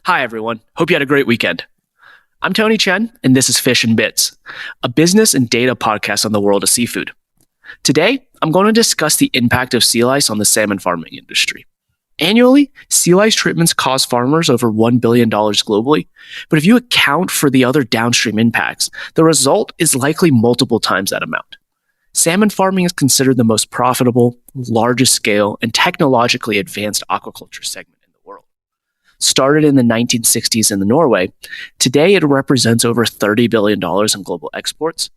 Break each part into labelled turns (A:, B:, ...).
A: Hi, everyone. Hope you had a great weekend. I'm Tony Chen, and this is Fish and Bits, a business and data podcast on the world of seafood. Today, I'm going to discuss the impact of sea lice on the salmon farming industry. Annually, sea lice treatments cost farmers over $1 billion globally, but if you account for the other downstream impacts, the result is likely multiple times that amount. Salmon farming is considered the most profitable, largest scale, and technologically advanced aquaculture segment in the world. Started in the 1960s in Norway, today it represents over $30 billion in global exports,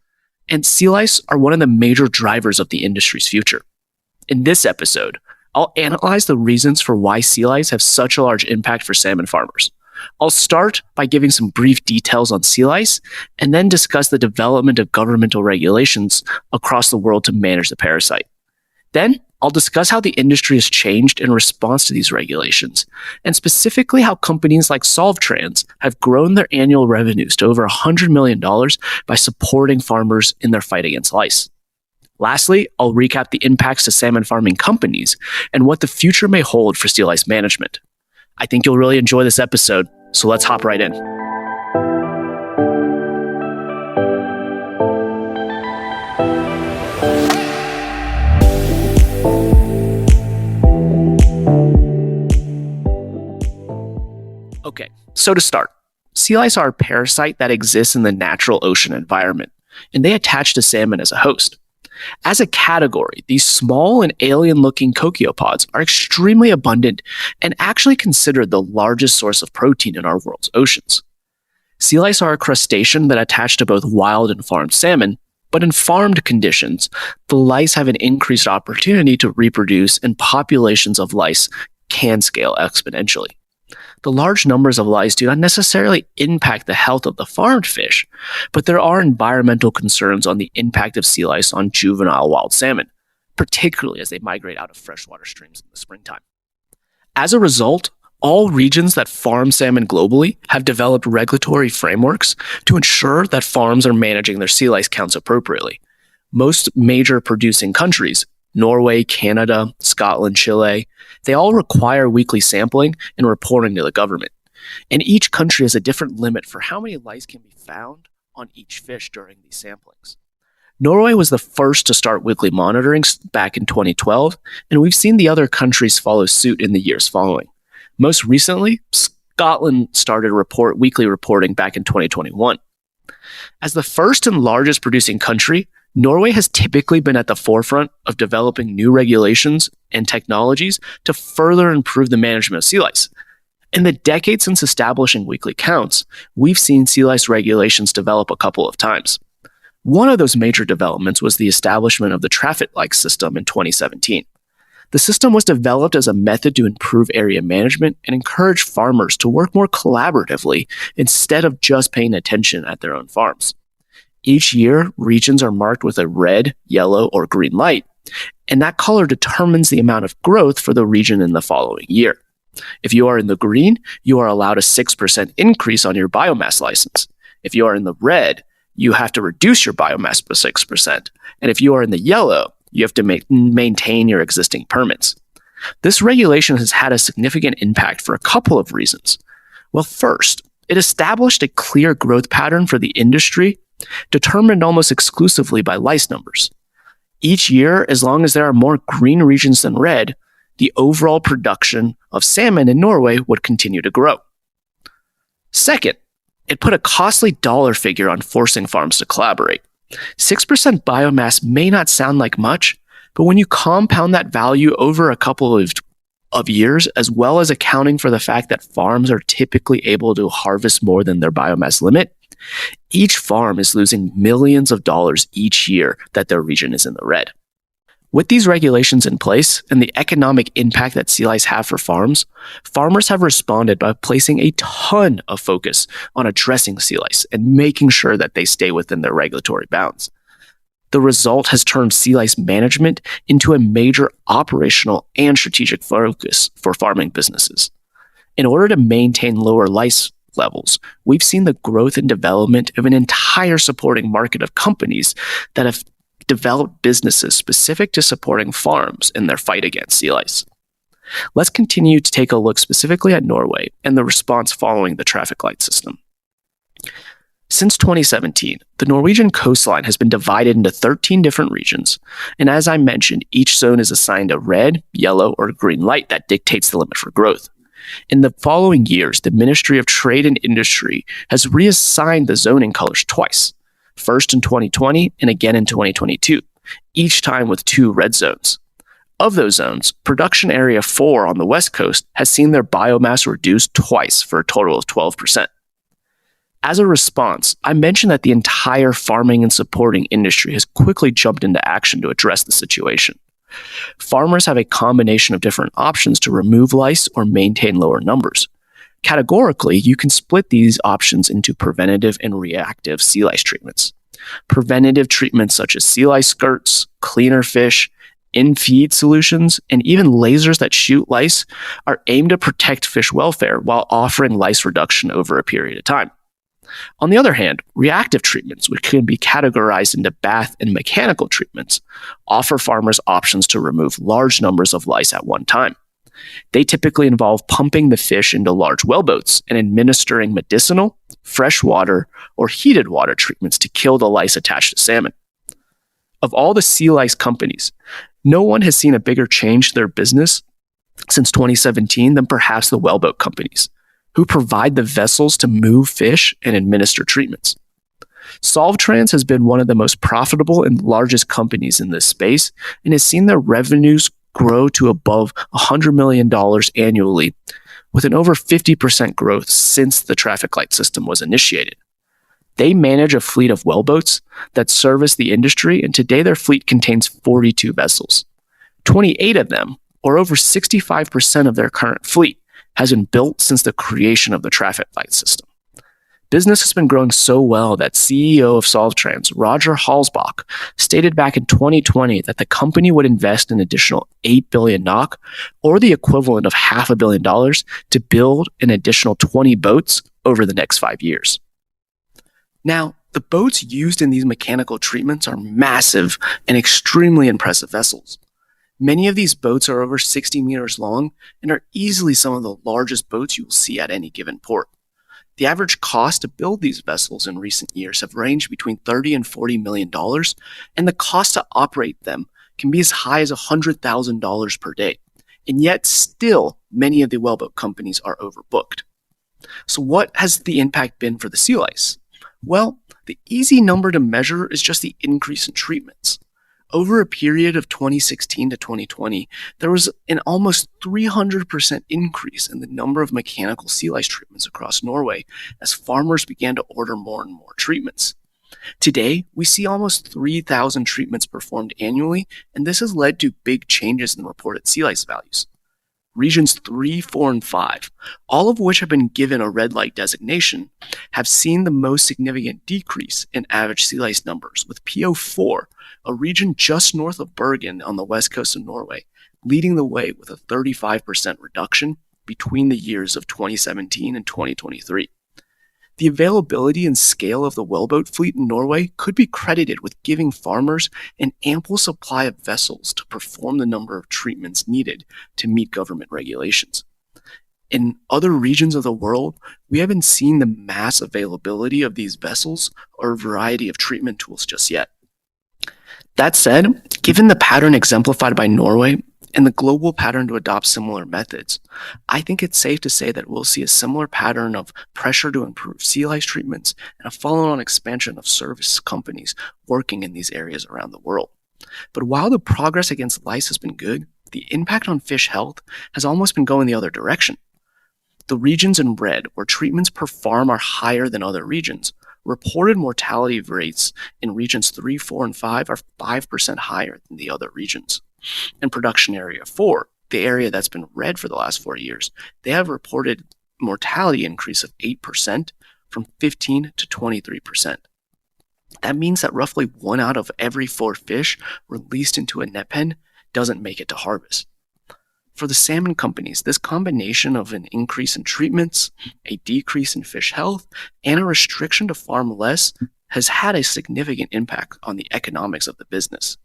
A: and sea lice are one of the major drivers of the industry's future. In this episode, I'll analyze the reasons for why sea lice have such a large impact for salmon farmers. I'll start by giving some brief details on sea lice, and then discuss the development of governmental regulations across the world to manage the parasite. Then, I'll discuss how the industry has changed in response to these regulations, and specifically how companies like SolvTrans have grown their annual revenues to over $100 million by supporting farmers in their fight against lice. Lastly, I'll recap the impacts to salmon farming companies and what the future may hold for sea lice management. I think you'll really enjoy this episode, so let's hop right in. Okay, so to start, sea lice are a parasite that exists in the natural ocean environment, and they attach to salmon as a host. As a category, these small and alien-looking coccopods are extremely abundant and actually considered the largest source of protein in our world's oceans. Sea lice are a crustacean that attach to both wild and farmed salmon, but in farmed conditions, the lice have an increased opportunity to reproduce and populations of lice can scale exponentially. The large numbers of lice do not necessarily impact the health of the farmed fish, but there are environmental concerns on the impact of sea lice on juvenile wild salmon, particularly as they migrate out of freshwater streams in the springtime. As a result, all regions that farm salmon globally have developed regulatory frameworks to ensure that farms are managing their sea lice counts appropriately. Most major producing countries, Norway, Canada, Scotland, Chile, they all require weekly sampling and reporting to the government. And each country has a different limit for how many lice can be found on each fish during these samplings. Norway was the first to start weekly monitoring back in 2012, and we've seen the other countries follow suit in the years following. Most recently, Scotland started weekly reporting back in 2021. As the first and largest producing country, Norway has typically been at the forefront of developing new regulations and technologies to further improve the management of sea lice. In the decade since establishing weekly counts, we've seen sea lice regulations develop a couple of times. One of those major developments was the establishment of the traffic light system in 2017. The system was developed as a method to improve area management and encourage farmers to work more collaboratively instead of just paying attention at their own farms. Each year, regions are marked with a red, yellow, or green light, and that color determines the amount of growth for the region in the following year. If you are in the green, you are allowed a 6% increase on your biomass license. If you are in the red, you have to reduce your biomass by 6%. And if you are in the yellow, you have to maintain your existing permits. This regulation has had a significant impact for a couple of reasons. Well, first, it established a clear growth pattern for the industry, determined almost exclusively by lice numbers. Each year, as long as there are more green regions than red, the overall production of salmon in Norway would continue to grow. Second, it put a costly dollar figure on forcing farms to collaborate. 6% biomass may not sound like much, but when you compound that value over a couple of years, as well as accounting for the fact that farms are typically able to harvest more than their biomass limit, each farm is losing millions of dollars each year that their region is in the red. With these regulations in place and the economic impact that sea lice have for farms, farmers have responded by placing a ton of focus on addressing sea lice and making sure that they stay within their regulatory bounds. The result has turned sea lice management into a major operational and strategic focus for farming businesses. In order to maintain lower lice levels, we've seen the growth and development of an entire supporting market of companies that have developed businesses specific to supporting farms in their fight against sea lice. Let's continue to take a look specifically at Norway and the response following the traffic light system. Since 2017, the Norwegian coastline has been divided into 13 different regions, and as I mentioned, each zone is assigned a red, yellow, or green light that dictates the limit for growth. In the following years, the Ministry of Trade and Industry has reassigned the zoning colors twice, first in 2020 and again in 2022, each time with 2 red zones. Of those zones, Production Area 4 on the west coast has seen their biomass reduced twice for a total of 12%. As a response, I mentioned that the entire farming and supporting industry has quickly jumped into action to address the situation. Farmers have a combination of different options to remove lice or maintain lower numbers. Categorically, you can split these options into preventative and reactive sea lice treatments. Preventative treatments such as sea lice skirts, cleaner fish, in-feed solutions, and even lasers that shoot lice are aimed to protect fish welfare while offering lice reduction over a period of time. On the other hand, reactive treatments, which can be categorized into bath and mechanical treatments, offer farmers options to remove large numbers of lice at one time. They typically involve pumping the fish into large wellboats and administering medicinal, freshwater, or heated water treatments to kill the lice attached to salmon. Of all the sea lice companies, no one has seen a bigger change to their business since 2017 than perhaps the wellboat companies, who provide the vessels to move fish and administer treatments. SolvTrans has been one of the most profitable and largest companies in this space and has seen their revenues grow to above $100 million annually, with an over 50% growth since the traffic light system was initiated. They manage a fleet of wellboats that service the industry, and today their fleet contains 42 vessels. 28 of them, or over 65% of their current fleet, has been built since the creation of the traffic light system. Business has been growing so well that CEO of SolvTrans, Roger Halsbach, stated back in 2020 that the company would invest an additional 8 billion NOK, or the equivalent of $500 million, to build an additional 20 boats over the next 5 years. Now, the boats used in these mechanical treatments are massive and extremely impressive vessels. Many of these boats are over 60 meters long and are easily some of the largest boats you will see at any given port. The average cost to build these vessels in recent years have ranged between $30 and $40 million, and the cost to operate them can be as high as $100,000 per day. And yet still, many of the wellboat companies are overbooked. So what has the impact been for the sea lice? Well, the easy number to measure is just the increase in treatments. Over a period of 2016 to 2020, there was an almost 300% increase in the number of mechanical sea lice treatments across Norway as farmers began to order more and more treatments. Today, we see almost 3,000 treatments performed annually, and this has led to big changes in reported sea lice values. Regions 3, 4, and 5, all of which have been given a red light designation, have seen the most significant decrease in average sea lice numbers, with PO4, a region just north of Bergen on the west coast of Norway, leading the way with a 35% reduction between the years of 2017 and 2023. The availability and scale of the wellboat fleet in Norway could be credited with giving farmers an ample supply of vessels to perform the number of treatments needed to meet government regulations. In other regions of the world, we haven't seen the mass availability of these vessels or a variety of treatment tools just yet. That said, given the pattern exemplified by Norway and the global pattern to adopt similar methods, I think it's safe to say that we'll see a similar pattern of pressure to improve sea lice treatments and a follow-on expansion of service companies working in these areas around the world. But while the progress against lice has been good, the impact on fish health has almost been going the other direction. The regions in red where treatments per farm are higher than other regions, reported mortality rates in regions 3, 4, and 5 are 5% higher than the other regions. In Production Area 4, the area that's been red for the last 4 years, they have reported mortality increase of 8% from 15 to 23%. That means that roughly 1 out of every 4 fish released into a net pen doesn't make it to harvest. For the salmon companies, this combination of an increase in treatments, a decrease in fish health, and a restriction to farm less has had a significant impact on the economics of the business.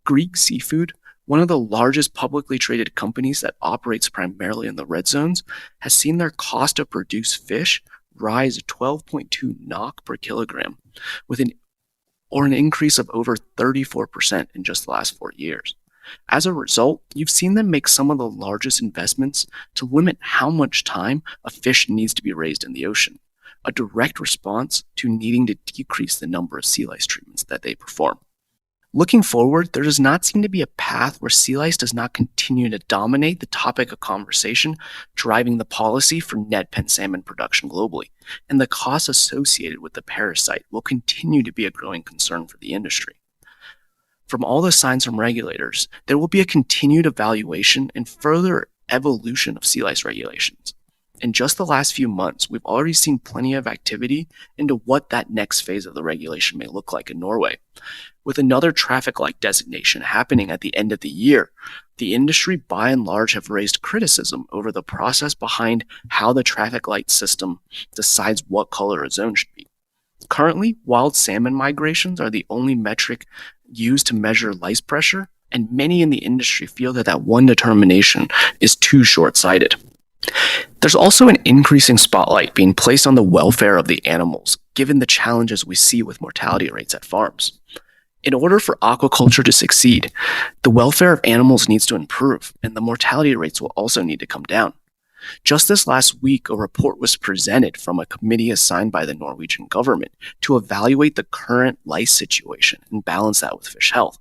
A: Greek seafood, One of the largest publicly traded companies that operates primarily in the red zones has seen their cost to produce fish rise 12.2 NOK per kilogram, with an increase of over 34% in just the last 4 years. As a result, you've seen them make some of the largest investments to limit how much time a fish needs to be raised in the ocean, a direct response to needing to decrease the number of sea lice treatments that they perform. Looking forward, there does not seem to be a path where sea lice does not continue to dominate the topic of conversation, driving the policy for net pen salmon production globally, and the costs associated with the parasite will continue to be a growing concern for the industry. From all the signs from regulators, there will be a continued evaluation and further evolution of sea lice regulations. In just the last few months, we've already seen plenty of activity into what that next phase of the regulation may look like in Norway. With another traffic light designation happening at the end of the year, the industry by and large have raised criticism over the process behind how the traffic light system decides what color a zone should be. Currently, wild salmon migrations are the only metric used to measure lice pressure, and many in the industry feel that one determination is too short-sighted. There's also an increasing spotlight being placed on the welfare of the animals, given the challenges we see with mortality rates at farms. In order for aquaculture to succeed, the welfare of animals needs to improve, and the mortality rates will also need to come down. Just this last week, a report was presented from a committee assigned by the Norwegian government to evaluate the current lice situation and balance that with fish health.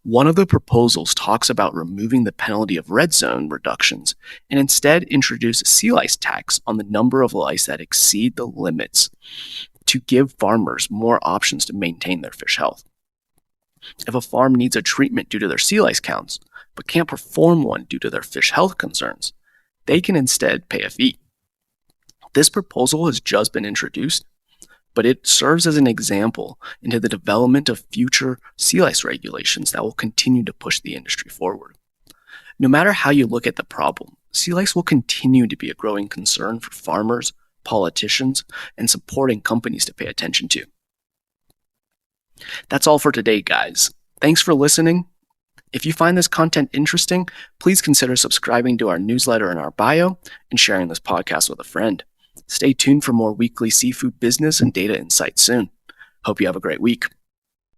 A: One of the proposals talks about removing the penalty of red zone reductions and instead introduce a sea lice tax on the number of lice that exceed the limits to give farmers more options to maintain their fish health. If a farm needs a treatment due to their sea lice counts, but can't perform one due to their fish health concerns, they can instead pay a fee. This proposal has just been introduced, but it serves as an example into the development of future sea lice regulations that will continue to push the industry forward. No matter how you look at the problem, sea lice will continue to be a growing concern for farmers, politicians, and supporting companies to pay attention to. That's all for today, guys. Thanks for listening. If you find this content interesting, please consider subscribing to our newsletter in our bio and sharing this podcast with a friend. Stay tuned for more weekly seafood business and data insights soon. Hope you have a great week.